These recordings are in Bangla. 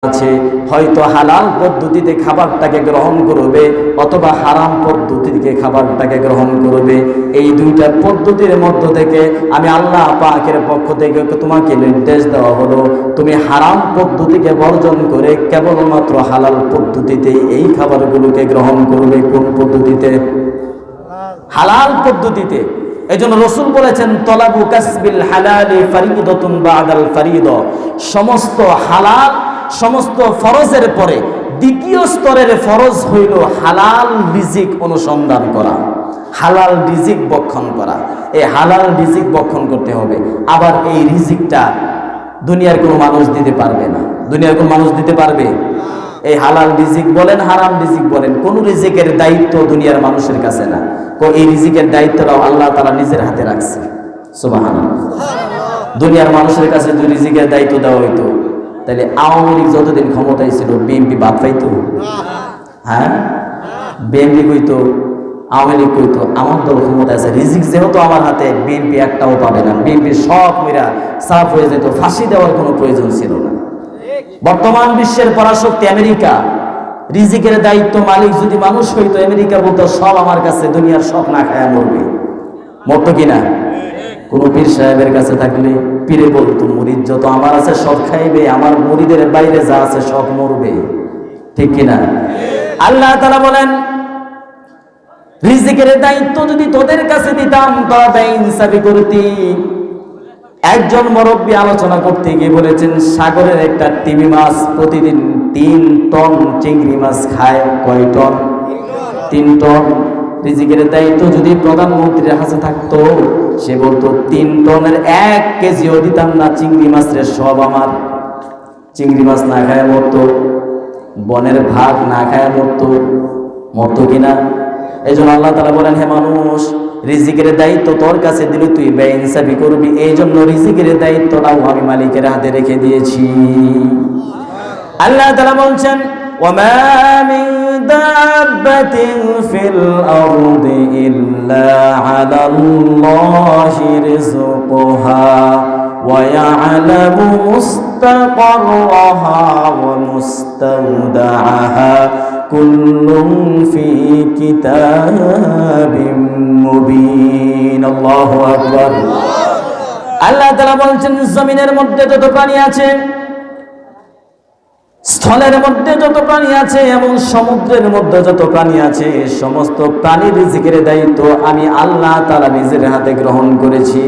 আছে, হয়তো হালাল পদ্ধতিতে খাবারটাকে গ্রহণ করবে অথবা হারাম পদ্ধতিতে খাবারটাকে গ্রহণ করবে। এই দুইটা পদ্ধতির মধ্য থেকে আমি আল্লাহ পাকের পক্ষ থেকে তোমাকে নির্দেশ দেওয়া হলো, তুমি হারাম পদ্ধতিকে বর্জন করে কেবলমাত্র হালাল পদ্ধতিতে এই খাবারগুলোকে গ্রহণ করবে। কোন পদ্ধতিতে? হালাল পদ্ধতিতে। এজন্য রাসূল বলেছেন, তলাবু কাসবিল হালালি ফারিদাতুন বাদাল ফারিদা। সমস্ত হালাল, সমস্ত ফরজের পরে দ্বিতীয় স্তরের ফরজ হইল হালাল রিজিক অনুসন্ধান করা, হালাল রিজিক ভক্ষণ করা। এই হালাল রিজিক ভক্ষণ করতে হবে। আবার এই রিজিকটা দুনিয়ার কোনো মানুষ দিতে পারবে না। দুনিয়ার কোনো মানুষ দিতে পারবে? এই হালাল রিজিক বলেন, হারাম রিজিক বলেন, কোন রিজিকের দায়িত্ব দুনিয়ার মানুষের কাছে না। এই রিজিকের দায়িত্বটাও আল্লাহ তাআলা নিজের হাতে রাখছে। সুবহানাল্লাহ। দুনিয়ার মানুষের কাছে যদি রিজিকের দায়িত্ব দেওয়া হইতো, তাহলে আওয়ামী লীগ যতদিন ক্ষমতায় ছিল বিএনপি বাদ পাইতো? হ্যাঁ, বিএনপি কইতো, আওয়ামী লীগ কইতো আমার দল ক্ষমতা আছে, রিজিক যেহেতু আমার হাতে, বিএনপি একটাও পাবে না। বিএনপি সব মেয়েরা সাফ হয়ে যেত, ফাঁসি দেওয়ার কোনো প্রয়োজন ছিল না। বর্তমান বিশ্বের পরাশক্তি আমেরিকা, রিজিকের দায়িত্ব মালিক যদি মানুষ হইতো, আমেরিকা বলতো সব আমার কাছে, দুনিয়ার সব না খায়া মরবে। মরতো কিনা? কোন পীর সাহেবের কাছে থাকলে পীরে বলতো, মুরিদ যত আমার আছে সব খাইবে, আমার মুরিদের বাইরে যা আছে সব মরবে। ঠিক কিনা? আল্লাহ তাআলা বলেন, রিজিকের দায়িত্ব যদি তোদের কাছে দিতাম তবে ইনসাফি করতি। একজন মুরব্বী আলোচনা করতে গিয়ে বলেছেন, সাগরের একটা তিমি মাছ প্রতিদিন 3 টন চিংড়ি মাছ খায়। কয় টন? 3 টন। রিজিকের দায়িত্ব যদি প্রধানমন্ত্রীর হাতে থাকতো, সে বলতো 3 টনের 1 কেজিও দিতাম না চিংড়ি মাছের, সব আমার। চিংড়ি মাছ না খায় মরতো, বনের ভাগ না খায় মরতো কিনা? এই জন্য আল্লাহ তাআলা বলেন, হে মানুষ, রিজিকের দায়িত্ব তোর কাছে দিলে তুই বেইনসাফি করবি। এই জন্য রিজিকের দায়িত্বটাও আমি মালিকের হাতে রেখে দিয়েছি। আল্লাহ তাআলা বলছেন, ওয়ামা মিন দাব্বাতিন ফিল আরদি ইল্লা আলাল্লাহি রিজকুহা ওয়া ইয়ালামু মুস্তাকাররাহা ওয়া মুস্তাওদাআহা কুল্লুন ফি কিতাবিম মুবিন। আল্লাহু আকবার। আল্লাহ তাআলা বলছেন, জমিনের মধ্যে যত প্রাণী আছে, স্থলের মধ্যে যত প্রাণী আছে এবং সমুদ্রের মধ্যে যত প্রাণী আছে, সমস্ত প্রাণীর রিজিকের দায়িত্ব আমি আল্লাহ তাআলা নিজের হাতে গ্রহণ করেছি।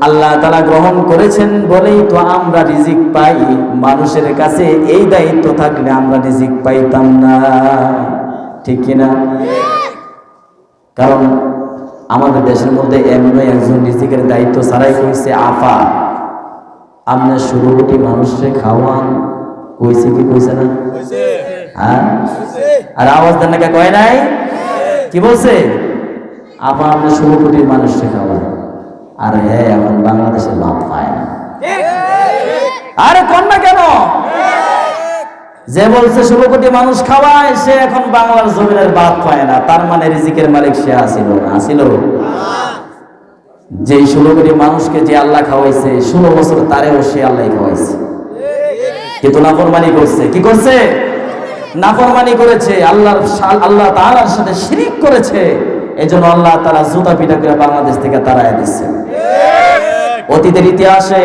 আল্লাহ তাআলা গ্রহণ করেছেন বলেই তো আমরা রিজিক পাই। মানুষের কাছে এই দায়িত্ব থাকলে আমরা রিজিক পাইতাম না। ঠিক কিনা? কারণ আমাদের দেশের মধ্যে এমন একজন রিজিকের দায়িত্ব ছাড়াই কইছে, আফা আপনি 16 কোটি মানুষকে খাওয়ান। কইছে কি কইছে না? হ্যাঁ, আর আওয়াজ দেন না, কয় নাই? কি বলছে? আফা আপনি 16 কোটি মানুষকে খাওয়ান। আর হ্যাঁ, এখন বাংলাদেশের ভাত পায় না। আরে কোন না কেন? যে বলছে 16 কোটি মানুষ খাওয়ায়, সে এখন বাংলার জমিনের ভাত পায় না। তার মানে রিজিকের মালিক সে আসিল না? আসিল? যে 16 কোটি মানুষকে যে আল্লাহ খাওয়াইছে, 16 বছর তারেও সে আল্লাহ খাওয়াইছে, কিন্তু নাফরমানি করছে। কি করছে? নাফরমানি করেছে, আল্লাহ তাআলার সাথে শিরিক করেছে। এজন্য আল্লাহ তাআলা জুতা পিটা করে বাংলাদেশ থেকে তাড়ায় দিচ্ছে। অতীতের ইতিহাসে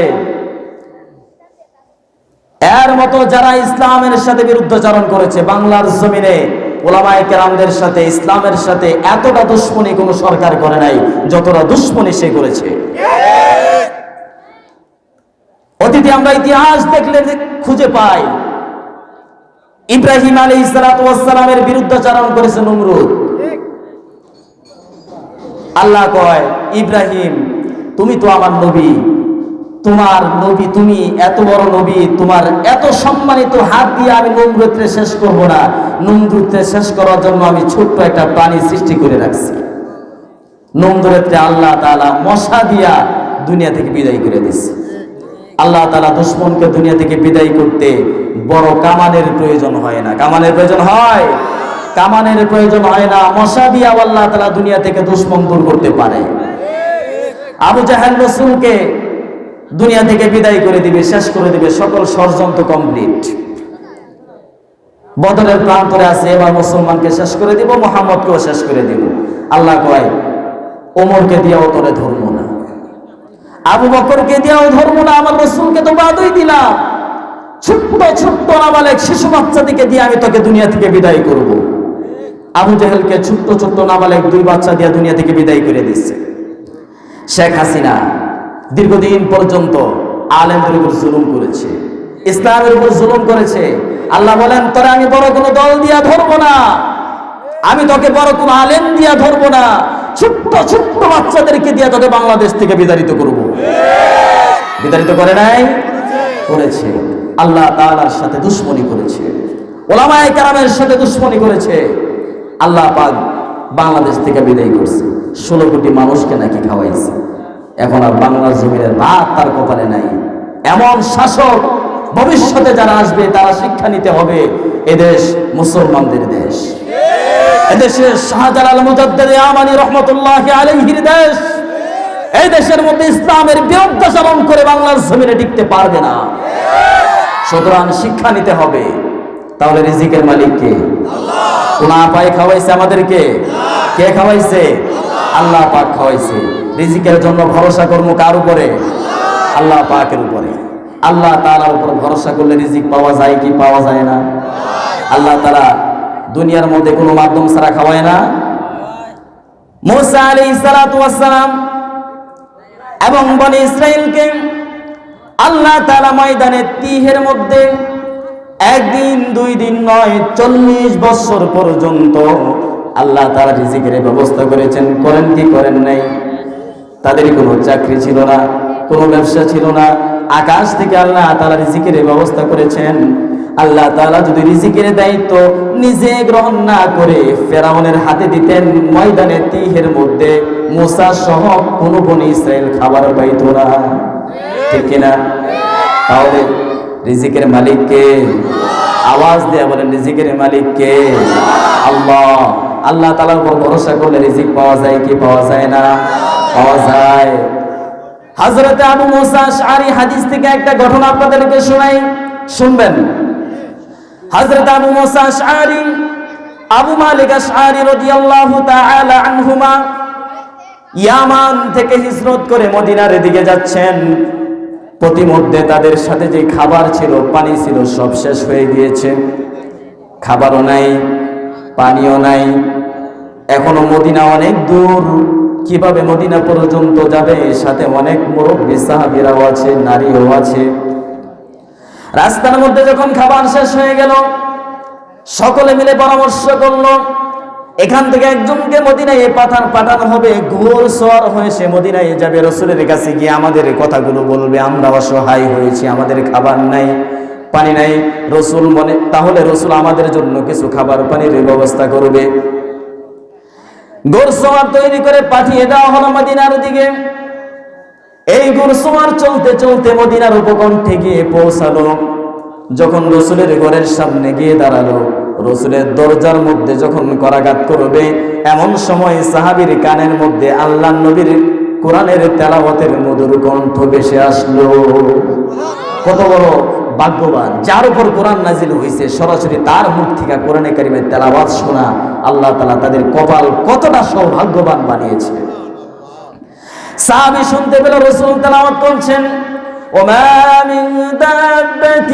এর মতো যারা ইসলামের সাথে বিরুদ্ধাচরণ করেছে, বাংলার জমিনে উলামায়ে কেরামদের সাথে, ইসলামের সাথে এতটা দুশমনী কোনো সরকার করে নাই যতটা দুশমনী সে করেছে। অতীতে আমরা ইতিহাস দেখলে খুঁজে পাই, ইব্রাহিম আলাইহিস সালাতু ওয়াস সালামের বিরুদ্ধাচরণ করেছে নমরুদ। আল্লাহ কয়, ইব্রাহিম তুমি তো আমার নবী, তোমার নবী, তুমি এত বড় নবী, তোমার এত সম্মানিত হাত দিয়ে আমি নমরুদকে শেষ করব না। নমরুদকে শেষ করার জন্য আমি ছোট্ট একটা প্রাণী সৃষ্টি করে রাখছি। নমরুদকে আল্লাহ তাআলা মশা দিয়া দুনিয়া থেকে বিদায় করে দিয়েছে। আল্লাহ তাআলা দুশমনকে দুনিয়া থেকে বিদায় করতে বড় কামানের প্রয়োজন হয় না। কামানের প্রয়োজন হয়? কামানের প্রয়োজন হয় না। মশা দিয়া আল্লাহ তাআলা দুনিয়া থেকে দুশমন দূর করতে পারে। আবু জাহেল রাসূলকে দুনিয়া থেকে বিদায় করে দিবে, শেষ করে দিবে, সকল ষড়যন্ত্র কমপ্লিট। বদরের প্রান্তরে আছে, এবার মুসলমানকে শেষ করে দিব, মুহাম্মদকেও শেষ করে দিব। আল্লাহ কয় ওমরকে দিয়েও তোরে ধরবো না, আবু বকরকে দিয়েও ধরবো না, আমার রাসূলকে তো বাদই দিলাম, ছোট্ট ছোট্ট নাবালেক শিশু বাচ্চাদিকে দিয়ে আমি তোকে দুনিয়া থেকে বিদায় করব। আবু জেহেলকে ছোট্ট ছোট্ট নাবালেক 2 বাচ্চা দিয়ে দুনিয়া থেকে বিদায় করে দিচ্ছে। শেখ হাসিনা দীর্ঘদিন পর্যন্ত আলেমদের উপর জুলুম করেছে, ইসলামের উপর জুলুম করেছে। আল্লাহ বলেন তোরা আমি বড় কোনো দল দিয়া ধরবো না, আমি তোকে বড় কোনো আলেম দিয়া ধরবো না, ছোট্ট ছোট্ট বাচ্চাদেরকে দিয়ে তোকে বাংলাদেশ থেকে বিতাড়িত করব। বিতাড়িত করে নাই? করেছে। আল্লাহ তাআলার সাথে দুশমনি করেছে, ওলামায়ে কেরামের সাথে দুশমনি করেছে। আল্লাহ পাক বাংলাদেশ থেকে বিদায় করছে। 16 কোটি মানুষকে নাকি খাওয়াইছে। এখন আর বাংলার জমিনের ভাত তার কপালে নাই। এমন শাসক ভবিষ্যতে যারা আসবে তারা শিক্ষা নিতে হবে, এদেশ মুসলমানদের দেশ, এদেশে শাহজালাল মুজাদ্দিদ আমানি রহমতুল্লাহি আলাইহির দেশ। এই দেশের মধ্যে ইসলামের বিরুদ্ধাচরণ করে বাংলার জমিনে টিকতে পারবে না। সুতরাং শিক্ষা নিতে হবে। তাহলে রিজিকের মালিক কে? আল্লাহ। কোন আপায় খাওয়াইছে আমাদেরকে? কে খাওয়াইছে? আল্লাহ পাক খাওয়াইছে। রিজিকের জন্য ভরসা করবো কার উপরে? আল্লাহ পাকের উপরে। আল্লাহ তাআলার উপর ভরসা করলে রিজিক পাওয়া যায় কি পাওয়া যায় না? আল্লাহ তাআলা দুনিয়ার মধ্যে কোনো মাধ্যম ছাড়া খাওয়ায় না। মুসা আলাইহিস সালাতু ওয়াস সালাম এবং বনি ইসরাইলকে আল্লাহ তাআলা ময়দানে তিহের মধ্যে একদিন 2 দিন নয় 40 বছর পর্যন্ত আল্লাহ তাআলা রিজিকের ব্যবস্থা করেছেন। করেন কি করেন নাই? তাদের কোনো চাকরি ছিল না, কোনো ব্যবসা ছিল না, আকাশ থেকে আল্লাহ তাআলা রিজিকের ব্যবস্থা করেছেন। আল্লাহ তাআলা যদি রিজিকের দায়িত্ব নিজে গ্রহণ না করে ফেরাউনের হাতে দিতেন, ময়দানে তিহের মধ্যে মুসা সহ কোনো বনি ইসরাইল খাবার পাইত না। ঠিক কিনা? তাহলে রিজিকের মালিক কে? আওয়াজ দিয়ে বলেন রিজিকের মালিক কে? আল্লাহ। আল্লাহ তাআলার উপর ভরসা করলে রিজিক পাওয়া যায় কি পাওয়া যায় না? পাওয়া যায়। হযরত আবু মুসা আশআরী হাদিস থেকে একটা ঘটনা আপনাদেরকে শোনাই, শুনবেন। হযরত আবু মুসা আশআরী, আবু মালিক আশআরী রাদিয়াল্লাহু তাআলা আনহুমা ইয়ামান থেকে হিজরত করে মদিনার দিকে যাচ্ছেন। প্রতিমধ্যে তাদের সাথে যে খাবার ছিল, পানি ছিল, সব শেষ হয়ে গিয়েছে। খাবারও নাই, পানিও নাই। এখনো মদিনা অনেক দূর। কিভাবে মদিনা পর্যন্ত যাবে? সাথে অনেক মুরব্বী সাহাবীরাও আছে, নারীও আছে। রাস্তার মধ্যে যখন খাবার শেষ হয়ে গেল, সকলে মিলে পরামর্শ করলো এখান থেকে একজনকে মদিনায় পাঠানো হবে, ঘোড়সওয়ার হয়ে সে মদিনায় যাবে, রাসূলের কাছে গিয়ে আমাদের কথাগুলো বলবে, আমরা অসহায় হয়েছি, আমাদের খাবার নাই, পানি নাই। রাসূল মনে তাহলে রাসূল আমাদের জন্য কিছু খাবার পানির ব্যবস্থা করবে। ঘোড়সওয়ার তৈরি করে পাঠিয়ে দেওয়া হলো মদিনার দিকে। এই ঘোড়সওয়ার চলতে চলতে মদিনার উপকণ্ঠে গিয়ে পৌঁছালো। যখন রাসূলের ঘরের সামনে গিয়ে দাঁড়ালো, রাসূলের দরজার মধ্যে যখন করাঘাত করবে, এমন সময় সাহাবীর কানের মধ্যে আল্লাহর নবীর কোরআনের তেলাওয়াতের মধুর কণ্ঠ ভেসে আসলো। কত বড় ভাগ্যবান যার উপর কোরআন নাজিল হয়েছে, সরাসরি তার মুখ থেকে কোরআনে কারিমের তেলাওয়াত শোনা। আল্লাহ তাআলা তাদের কপাল কতটা সৌভাগ্যবান বানিয়েছে। সাহাবী শুনতে পেল রাসূল তেলাওয়াত করছেন, وما من دابة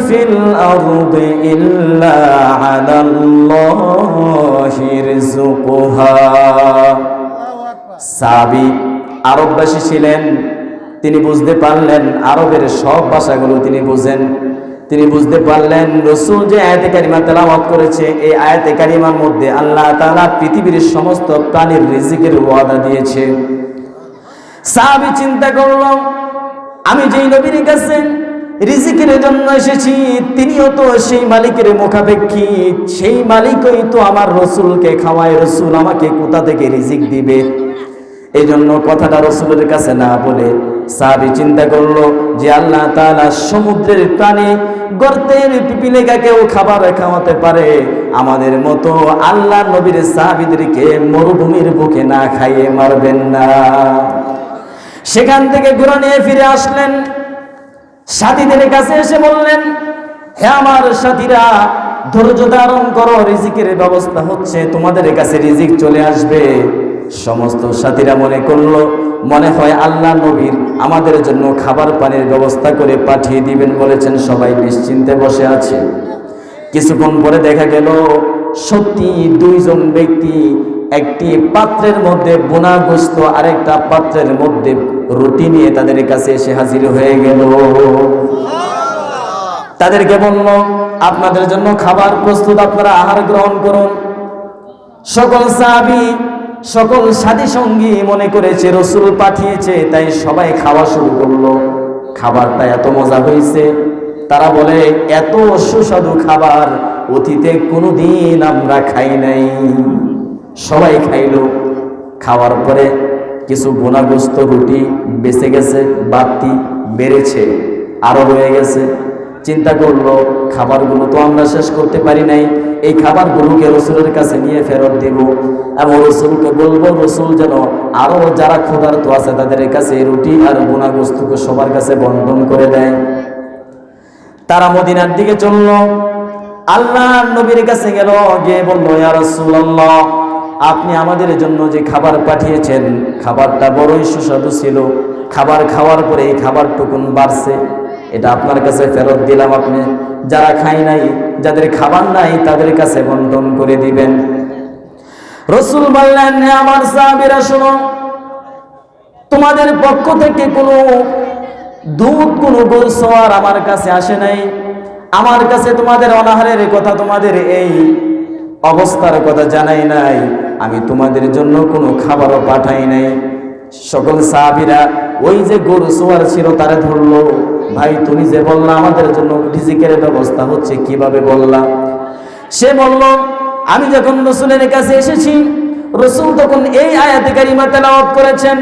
في الأرض إلا على الله رزقها। সাহাবী আরববাসী ছিলেন, তিনি বুঝতে পারলেন, আরবের সব ভাষাগুলো তিনি বুঝেন। তিনি বুঝতে পারলেন রাসূল যে আয়াতে কারিমা তেলাওয়াত করেছে, এই আয়াতে কারিমার মধ্যে আল্লাহ তাআলা পৃথিবীর সমস্ত প্রাণীর রিজিকের ওয়াদা দিয়েছে। সাহাবী চিন্তা করল, আমি যেই নবীর কাছে রিজিকের জন্য এসেছি, তিনিও তো সেই মালিকের মুখাপেক্ষী, সেই মালিকই তো আমার রাসূলকে খাওয়ায়, রাসূল আমাকে কোথা থেকে রিজিক দিবে? এই জন্য কথাটা রাসূলের কাছে না বলে সাহাবী চিন্তা করলো যে আল্লাহ তাআলা সমুদ্রের প্রাণী, গর্তের পিপিলিকাকেও খাবার খাওয়াতে পারে, আমাদের মতো আল্লাহ নবীর সাহাবীদেরকে মরুভূমির বুকে না খাইয়ে মারবেন না। সেখান থেকে ঘোড়া নিয়ে ফিরে আসলেন, সাথীদের কাছে এসে বললেন, হে আমার সাথীরা, ধৈর্য ধারণ করো, রিজিকের ব্যবস্থা হচ্ছে, তোমাদের কাছে রিজিক চলে আসবে। সমস্ত সাথীরা মনে হয় আল্লাহ নবীর আমাদের জন্য খাবার পানির ব্যবস্থা করে পাঠিয়ে দিবেন বলেছেন, সবাই নিশ্চিন্তে বসে আছে। কিছুক্ষণ পরে দেখা গেল সত্যি দুইজন ব্যক্তি একটি পাত্রের মধ্যে বোনা গোশত আরেকটা পাত্রের মধ্যে রুটি নিয়ে তাদের কাছে এসে হাজির হয়ে গেল। তাদেরকে বলল, আপনাদের জন্য খাবার প্রস্তুত, আপনারা আহার গ্রহণ করুন। সকল সাহাবী সকল সাথী সঙ্গী মনে করেছে রাসূল পাঠিয়েছে, তাই সবাই খাওয়া শুরু করলো। খাবারটা এত মজা হয়েছে, তারা বলে এত সুস্বাদু খাবার অতীতে কোনোদিন আমরা খাই নাই। সবাই খাইলো। খাওয়ার পরে কিছু বোনা গোশত রুটি বেঁচে গেছে, বাড়তি বেড়েছে, আরো রয়ে গেছে। চিন্তা করলো খাবারগুলো তো আমরা শেষ করতে পারি নাই, এই খাবারগুলোকে রাসূলের কাছে নিয়ে ফেরত দেব এবং রাসূলকে বলবো রাসূল যেন আরো যারা ক্ষুধার্ত আছে তাদের কাছে রুটি আর বোনা গোশতকে সবার কাছে বন্টন করে দেয়। তারা মদিনার দিকে চললো। আল্লাহর নবীর কাছে গেল, গিয়ে বলল, ইয়া রাসূলুল্লাহ, আপনি আমাদের জন্য যে খাবার পাঠিয়েছেন খাবারটা বড়ই সুস্বাদু ছিল, খাবার খাওয়ার পরে এই খাবারটুকুন বাড়ছে, এটা আপনার কাছে ফেরত দিলাম, আপনি যারা খাই নাই, যাদের খাবার নাই তাদের কাছে বন্টন করে দিবেন। রাসূল বললেন, আমার সাহাবীরা শোনো, তোমাদের পক্ষ থেকে কোনো দুধ কোনো গোশত আর আমার কাছে আসে নাই। আমার কাছে তোমাদের অনাহারের কথা, তোমাদের এই অবস্থার কথা জানাই নাই, আমি তোমাদের জন্য কোনো খাবারও পাঠাই নাই। সকল সাহাবীরা ওই যে গরু সোয়ার ছিল তারে ধরলো, ভাই তুমি যে বললা আমাদের জন্য রিজিকের ব্যবস্থা হচ্ছে, কিভাবে বললা? সে বলল, আমি যখন রাসূলের কাছে এসেছি, রাসূল তখন এই আয়াতে কারিমা তেলাওয়াত করেছেন,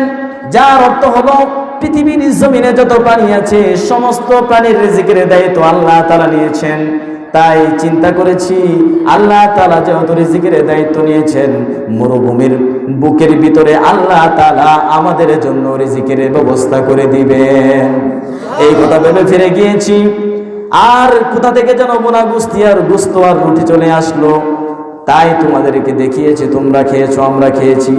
যার অর্থ হলো পৃথিবীর জমিনে যত প্রাণী আছে সমস্ত প্রাণীর রিজিকের দায়িত্ব আল্লাহ তাআলা নিয়েছেন। তাই চিন্তা করেছি আল্লাহ তাআলা যেহেতু রিজিকের দায়িত্ব নিয়েছেন, মরুভূমির বুকের ভিতরে আল্লাহ তাআলা আমাদের জন্য রিজিকের ব্যবস্থা করে দিবেন। এই কথা ভেবে ফিরে গিয়েছি, আর কোথা থেকে যেন বোনা গোশত আর রুটি চলে আসলো, তাই তোমাদেরকে দেখিয়েছি, তোমরা খেয়েছো, আমরা খেয়েছি।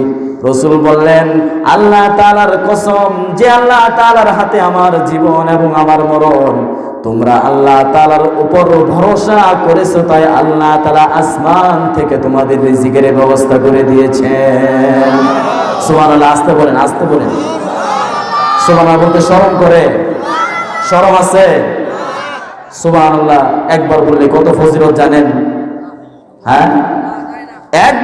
রাসূল বললেন, আল্লাহ তাআলার কসম, যে আল্লাহ তাআলার হাতে আমার জীবন এবং আমার মরণ, তোমরা আল্লাহ তাআলার উপর ভরসা করেছো, তাই আল্লাহ তাআলা আসমান থেকে তোমাদের রিজিকের ব্যবস্থা করে দিয়েছেন। সুবহানাল্লাহ। আসতে বলেন, আসতে বলেন। সুবহানাল্লাহ বলতে শরম করে, শরম আছে? সুবহানাল্লাহ একবার বললে কত ফজিলত জানেন? হ্যাঁ, এক